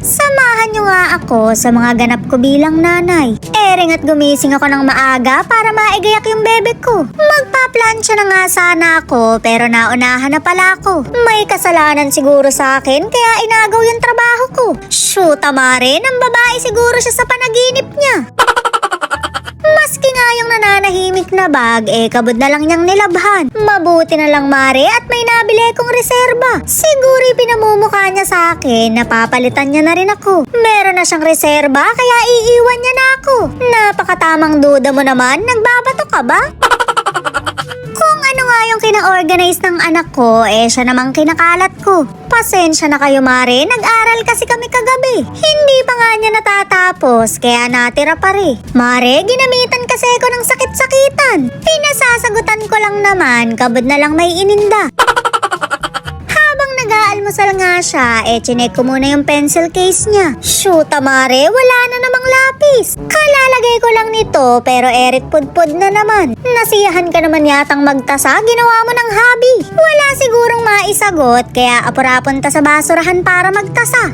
Samahan niyo nga ako sa mga ganap ko bilang nanay. Ering at gumising ako ng maaga para maigayak yung bebe ko. Magpa-plancha na nga sana ako pero naunahan na pala ako. May kasalanan siguro sa akin kaya inagaw yung trabaho ko. Shoot, amare, ng babae siguro siya sa panaginip niya. Maski nga yung nananahimik na bag, kabod na lang niyang nilabhan. Mabuti na lang, mare, at may nabili kong reserba. Siguro pinamumukha niya sa akin na papalitan niya na rin ako. Meron na siyang reserba kaya iiwan niya na ako. Napakatamang duda mo naman, nagbabato ka ba? Kung ano nga yung kina-organize ng anak ko, siya namang kinakalat ko. Pasensya na kayo, mare, nag-aral kasi kami kagabi. Hindi pa nga niya natatapos, kaya natira pa rin. Mare, ginamitan kasi ako ng sakit-sakitan. Pinasasagutan ko lang naman, kabod na lang may ininda. Habang nag-aalmusal nga siya, chinek ko muna yung pencil case niya. Shoot, mare, wala na namang lapis. Kalalagay ko lang nito, pero erit pudpud na naman. Nasiyahan ka naman yatang magtasa, ginawa mo ng hobby. Wala sigurong maisagot, kaya apurapunta sa basurahan para magtasa.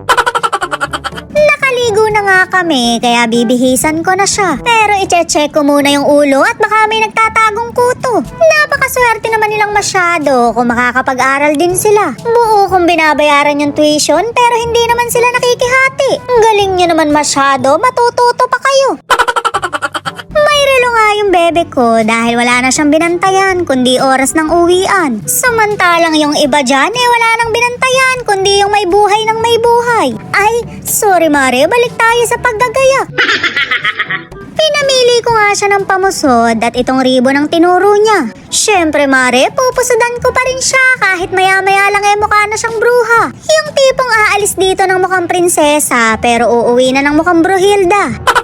Nakaligo na nga kami, kaya bibihisan ko na siya. Pero i-check ko muna yung ulo at baka may nagtatagong kuto. Napakaswerte naman nilang masyado kung makakapag-aral din sila. Buo kong binabayaran yung tuition pero hindi naman sila nakikihati. Galing nyo naman masyado, matututo pa kayo. May relo nga yung bebe ko dahil wala na siyang binantayan kundi oras ng uwian. Samantalang yung iba dyan wala nang binantayan kundi yung may buhay ng may buhay. Ay, sorry mare, balik tayo sa paggagayak. Pinamili ko nga siya ng pamusod at itong ribbon ang tinuro niya. Syempre mare, pupusudan ko pa rin siya kahit maya-maya lang mukha na siyang bruha. Yung tipong aalis dito ng mukhang prinsesa pero uuwi na ng mukhang bruhilda.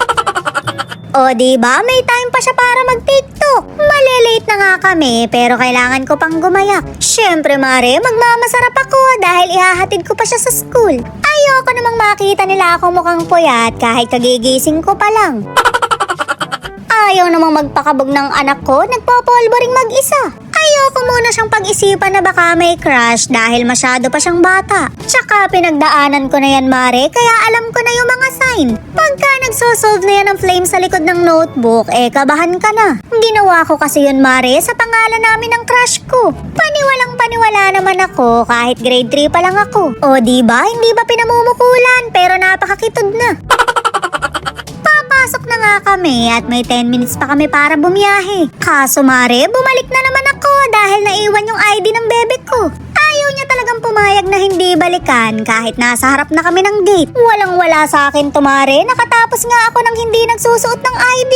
O diba, may time pa siya para mag-TikTok. Malilate na nga kami pero kailangan ko pang gumayak. Syempre mare, magmamasarap ako dahil ihahatid ko pa siya sa school. Ayoko namang makita nila ako mukhang puyat kahit kagigising ko pa lang. Ayaw namang magpakabog ng anak ko, nagpopolvo ring mag-isa. Ayoko muna siyang pag-isipan na baka may crush dahil masyado pa siyang bata. Tsaka pinagdaanan ko na yan mare, kaya alam ko na yung mga sign. Pagka nagsosolve na yan ng flame sa likod ng notebook, kabahan ka na. Ginawa ko kasi yun mare sa pangalan namin ng crush ko. Paniwalang paniwala naman ako kahit grade 3 pa lang ako. O diba, hindi ba pinamumukulan pero napakakitod na. Papasok na nga kami at may 10 minutes pa kami para bumiyahe. Kaso mare, bumalik na naman ako dahil naiwan yung ID ng bebe ko. Ayaw niya talagang pumayag na hindi balikan kahit nasa harap na kami ng gate. Walang wala sa akin to mare, nakatapos nga ako nang hindi nagsusuot ng ID.